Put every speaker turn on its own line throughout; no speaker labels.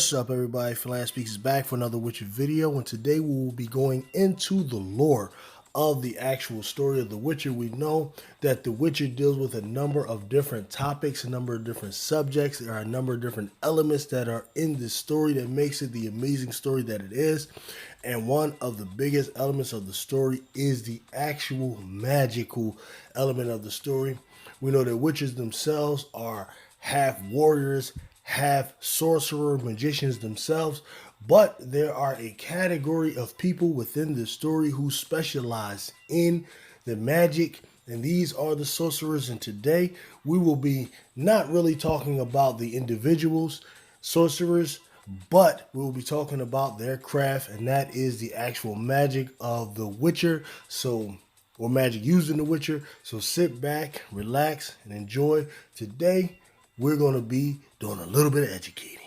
What's up, everybody? Philan Speaks is back for another Witcher video, and today we will be going into the lore of the actual story of The Witcher. We know that The Witcher deals with a number of different topics, a number of different subjects. There are a number of different elements that are in this story that makes it the amazing story that it is. And one of the biggest elements of the story is the actual magical element of the story. We know that witches themselves are half warriors, half sorcerer, magicians themselves, but there are a category of people within this story who specialize in the magic, and these are the sorcerers. And today we will be not really talking about the individuals sorcerers, but we will be talking about their craft, and that is the actual magic of the Witcher. Or magic used in the Witcher. So sit back, relax, and enjoy. Today we're going to be doing a little bit of educating.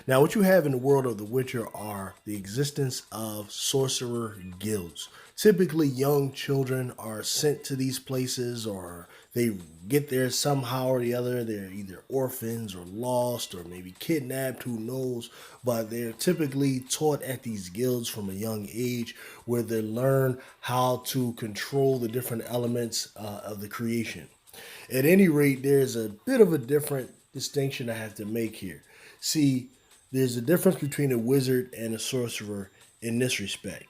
Now, what you have in the world of The Witcher are the existence of sorcerer guilds. Typically, young children are sent to these places, or they get there somehow or the other. They're either orphans or lost or maybe kidnapped, who knows. But they're typically taught at these guilds from a young age, where they learn how to control the different elements of the creation. At any rate, there's a bit of a different distinction I have to make here. See, there's a difference between a wizard and a sorcerer in this respect.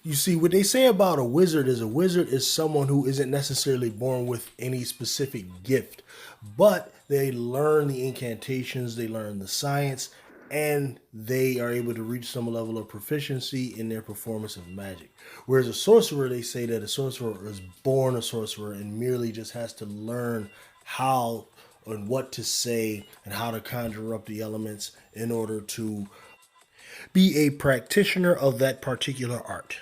You see, what they say about a wizard is someone who isn't necessarily born with any specific gift, but they learn the incantations, they learn the science, and they are able to reach some level of proficiency in their performance of magic. Whereas a sorcerer, they say that a sorcerer is born a sorcerer and merely just has to learn how and what to say and how to conjure up the elements in order to be a practitioner of that particular art.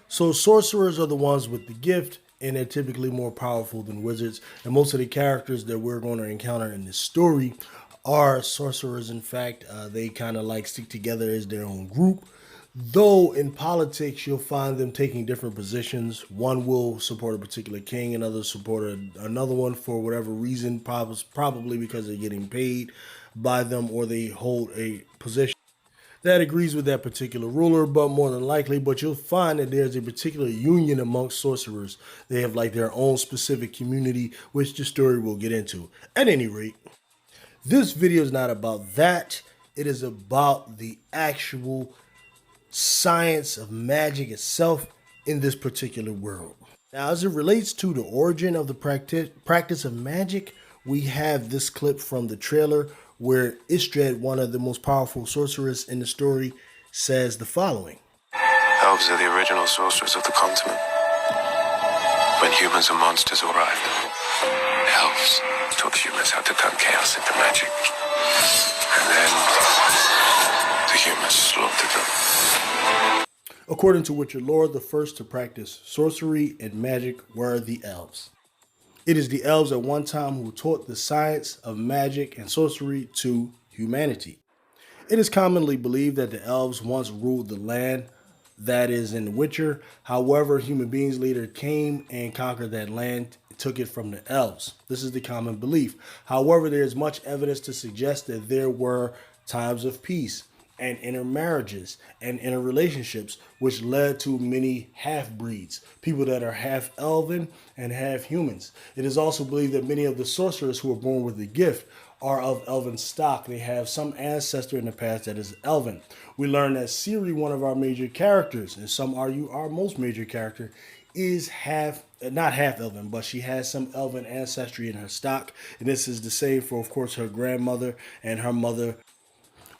So sorcerers are the ones with the gift, and they're typically more powerful than wizards. And most of the characters that we're going to encounter in this story are sorcerers. In fact, they kind of like stick together as their own group. Though in politics, you'll find them taking different positions. One will support a particular king, another support another one for whatever reason, probably because they're getting paid by them, or they hold a position that agrees with that particular ruler, but more than likely, but you'll find that there's a particular union amongst sorcerers. They have like their own specific community, which the story will get into. At any rate, this video is not about that. It is about the actual science of magic itself in this particular world. Now, as it relates to the origin of the practice of magic, we have this clip from the trailer where Istred, one of the most powerful sorcerers in the story, says the following.
Elves are the original sorcerers of the continent. When humans and monsters arrived, elves taught humans how to turn chaos into magic. And then the humans slaughtered them.
According to Witcher lore, the first to practice sorcery and magic were the elves. It is the elves at one time who taught the science of magic and sorcery to humanity. It is commonly believed that the elves once ruled the land that is in The Witcher. However, human beings later came and conquered that land and took it from the elves. This is the common belief. However, there is much evidence to suggest that there were times of peace and intermarriages and interrelationships, which led to many half-breeds, people that are half elven and half humans. It is also believed that many of the sorcerers who are born with the gift are of elven stock. They have some ancestor in the past that is elven. We learn that Ciri, one of our major characters, and some argue our most major character, is not half elven, but she has some elven ancestry in her stock. And this is the same for, of course, her grandmother and her mother.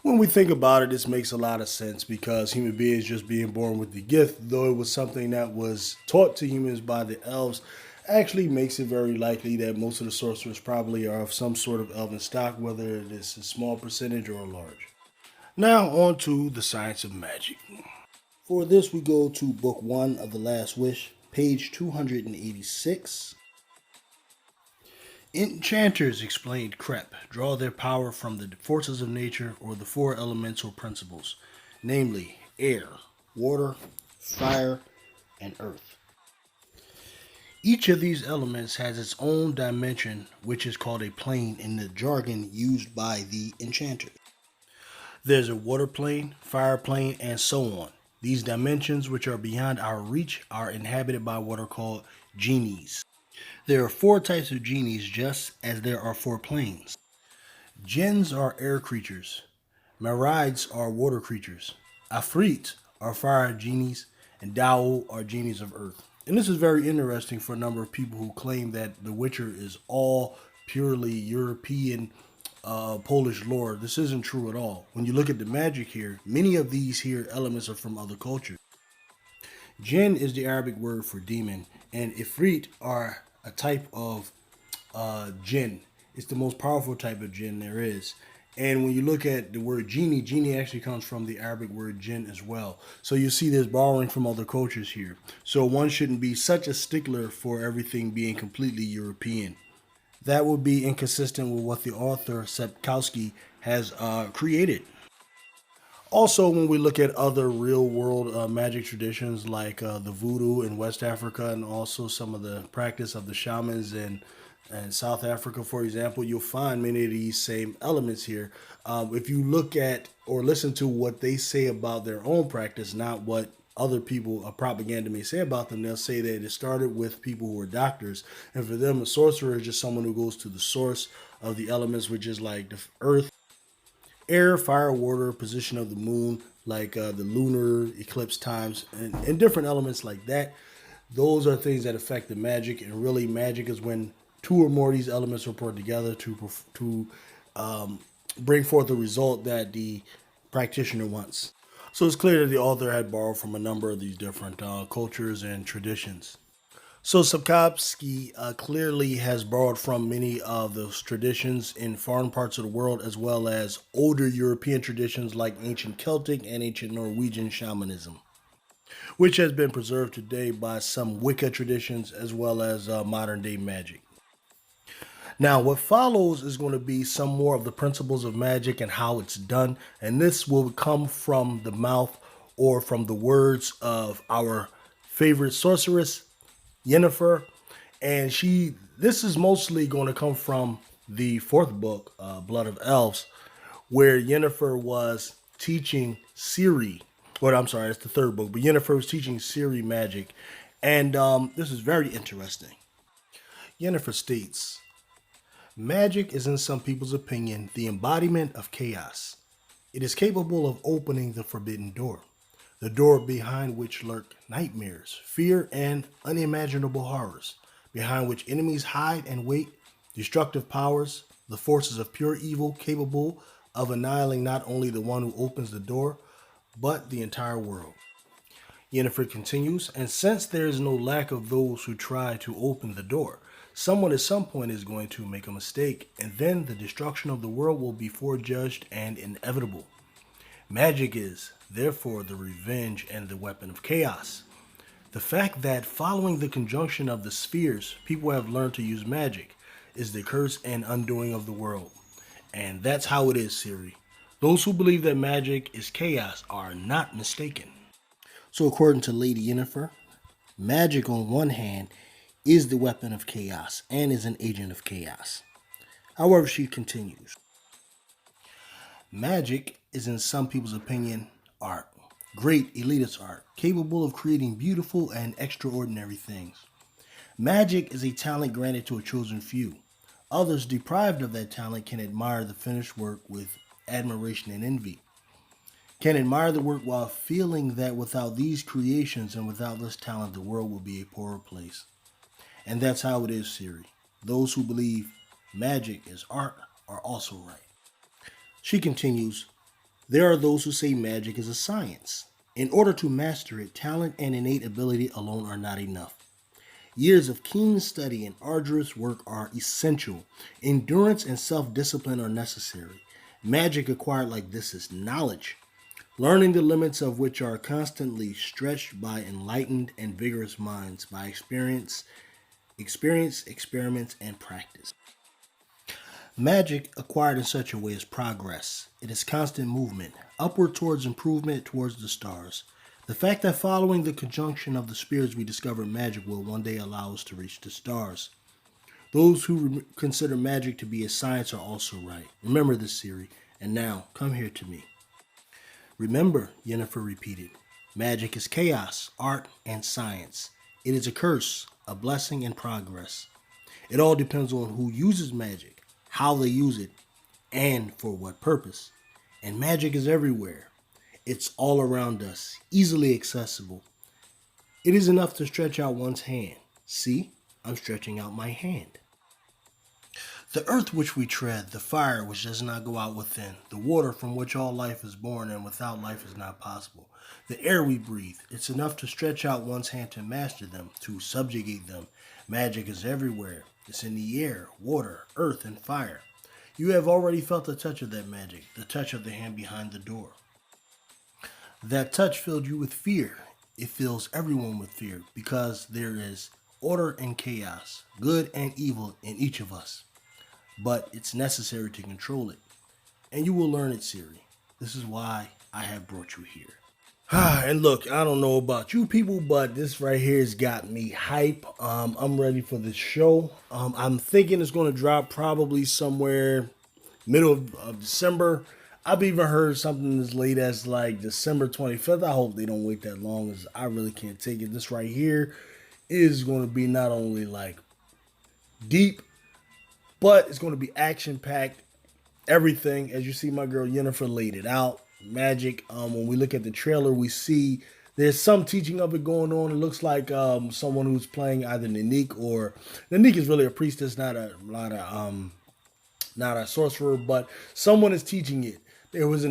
When we think about it, this makes a lot of sense because human beings just being born with the gift, though it was something that was taught to humans by the elves, actually makes it very likely that most of the sorcerers probably are of some sort of elven stock, whether it is a small percentage or a large. Now on to the science of magic. For this, we go to book 1 of The Last Wish, page 286. Enchanters, explained Krep, draw their power from the forces of nature or the 4 elemental principles, namely air, water, fire, and earth. Each of these elements has its own dimension, which is called a plane in the jargon used by the enchanters. There's a water plane, fire plane, and so on. These dimensions, which are beyond our reach, are inhabited by what are called genies. There are four types of genies, just as there are four planes. Jinns are air creatures. Marids are water creatures. Afrit are fire genies. And Dao are genies of earth. And this is very interesting for a number of people who claim that The Witcher is all purely European, Polish lore. This isn't true at all. When you look at the magic here, many of these here elements are from other cultures. Jinn is the Arabic word for demon, and Ifrit are a type of jinn. It's the most powerful type of jinn there is. And when you look at the word genie, genie actually comes from the Arabic word jinn as well. So you see there's borrowing from other cultures here. So one shouldn't be such a stickler for everything being completely European. That would be inconsistent with what the author Sepkowski has created. Also, when we look at other real world magic traditions like the voodoo in West Africa and also some of the practice of the shamans in South Africa, for example, you'll find many of these same elements here. If you look at or listen to what they say about their own practice, not what other people, propaganda may say about them, they'll say that it started with people who are doctors. And for them, a sorcerer is just someone who goes to the source of the elements, which is like the earth, air, fire, water, position of the moon, like the lunar eclipse times, and different elements like that. Those are things that affect the magic, and really, magic is when two or more of these elements are put together to bring forth the result that the practitioner wants. So it's clear that the author had borrowed from a number of these different cultures and traditions. So Sapkowski clearly has borrowed from many of those traditions in foreign parts of the world, as well as older European traditions like ancient Celtic and ancient Norwegian shamanism, which has been preserved today by some Wicca traditions as well as modern day magic. Now, what follows is going to be some more of the principles of magic and how it's done, and this will come from the mouth or from the words of our favorite sorceress, Yennefer, and this is mostly going to come from the fourth book, Blood of Elves, where Yennefer was teaching Ciri, or I'm sorry, it's the third book, but Yennefer was teaching Ciri magic, and this is very interesting. Yennefer states, magic is in some people's opinion the embodiment of chaos. It is capable of opening the forbidden door, the door behind which lurk nightmares, fear, and unimaginable horrors, behind which enemies hide and wait, destructive powers, the forces of pure evil capable of annihilating not only the one who opens the door, but the entire world. Yennefer continues, and since there is no lack of those who try to open the door, someone at some point is going to make a mistake, and then the destruction of the world will be forejudged and inevitable. Magic is, therefore, the revenge and the weapon of chaos. The fact that following the conjunction of the spheres, people have learned to use magic is the curse and undoing of the world. And that's how it is, Ciri. Those who believe that magic is chaos are not mistaken. So according to Lady Yennefer, magic on one hand is the weapon of chaos and is an agent of chaos. However, she continues, magic is in some people's opinion art, great elitist art, capable of creating beautiful and extraordinary things. Magic is a talent granted to a chosen few. Others deprived of that talent can admire the finished work with admiration and envy, can admire the work while feeling that without these creations and without this talent, the world will be a poorer place. And that's how it is, Ciri. Those who believe magic is art are also right. She continues, there are those who say magic is a science. In order to master it, talent and innate ability alone are not enough. Years of keen study and arduous work are essential. Endurance and self-discipline are necessary. Magic acquired like this is knowledge, learning the limits of which are constantly stretched by enlightened and vigorous minds, by experience, experiments, and practice. Magic acquired in such a way is progress. It is constant movement, upward towards improvement towards the stars. The fact that following the conjunction of the spheres we discover magic will one day allow us to reach the stars. Those who consider magic to be a science are also right. Remember this, Ciri, and now come here to me. Remember, Yennefer repeated, magic is chaos, art, and science. It is a curse, a blessing, and progress. It all depends on who uses magic, how they use it, and for what purpose. And magic is everywhere. It's all around us, easily accessible. It is enough to stretch out one's hand. See, I'm stretching out my hand. The earth which we tread, the fire which does not go out within, the water from which all life is born and without life is not possible, the air we breathe, it's enough to stretch out one's hand to master them, to subjugate them. Magic is everywhere. It's in the air, water, earth, and fire. You have already felt the touch of that magic, the touch of the hand behind the door. That touch filled you with fear. It fills everyone with fear because there is order and chaos, good and evil in each of us. But it's necessary to control it. And you will learn it, Siri. This is why I have brought you here. And look, I don't know about you people, but this right here has got me hype. I'm ready for this show. I'm thinking it's going to drop probably somewhere middle of December. I've even heard something as late as like December 25th. I hope they don't wait that long, as I really can't take it. This right here is going to be not only like deep, but it's going to be action-packed, everything. As you see, my girl Yennefer laid it out. Magic. When we look at the trailer, we see there's some teaching of it going on. It looks like someone who's playing either Nanik, or Nanik is really a priestess, not a sorcerer, but someone is teaching it. There was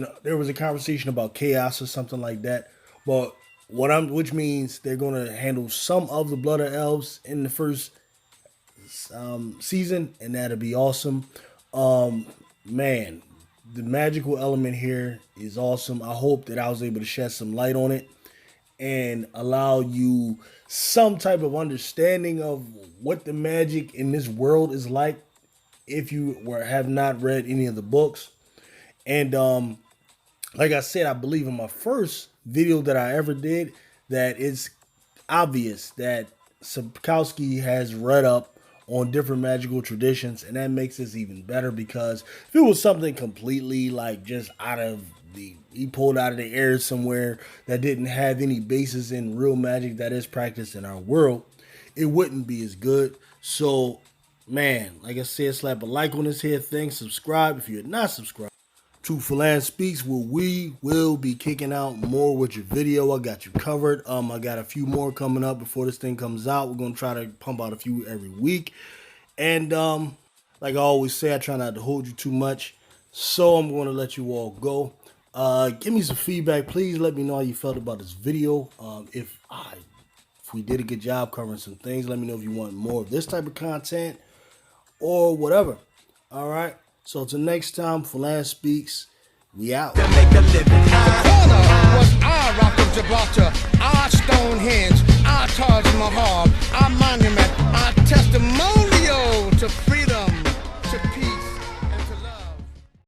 a conversation about chaos or something like that. But which means they're going to handle some of the blood of elves in the first season, and that'll be awesome. Man, the magical element here is awesome. I hope that I was able to shed some light on it and allow you some type of understanding of what the magic in this world is like if you have not read any of the books. And like I said, I believe in my first video that I ever did that it's obvious that Sapkowski has read up on different magical traditions, and that makes this even better, because if it was something completely like just he pulled out of the air somewhere that didn't have any basis in real magic that is practiced in our world, it wouldn't be as good. So, man, like I said, slap a like on this here thing, subscribe if you're not subscribed to Phalan Speaks, where we will be kicking out more with your video. I got you covered. I got a few more coming up before this thing comes out. We're gonna try to pump out a few every week. And like I always say, I try not to hold you too much. So I'm gonna let you all go. Give me some feedback. Please let me know how you felt about this video. If we did a good job covering some things, let me know if you want more of this type of content or whatever. All right. So till next time, Phalan Speaks, we out.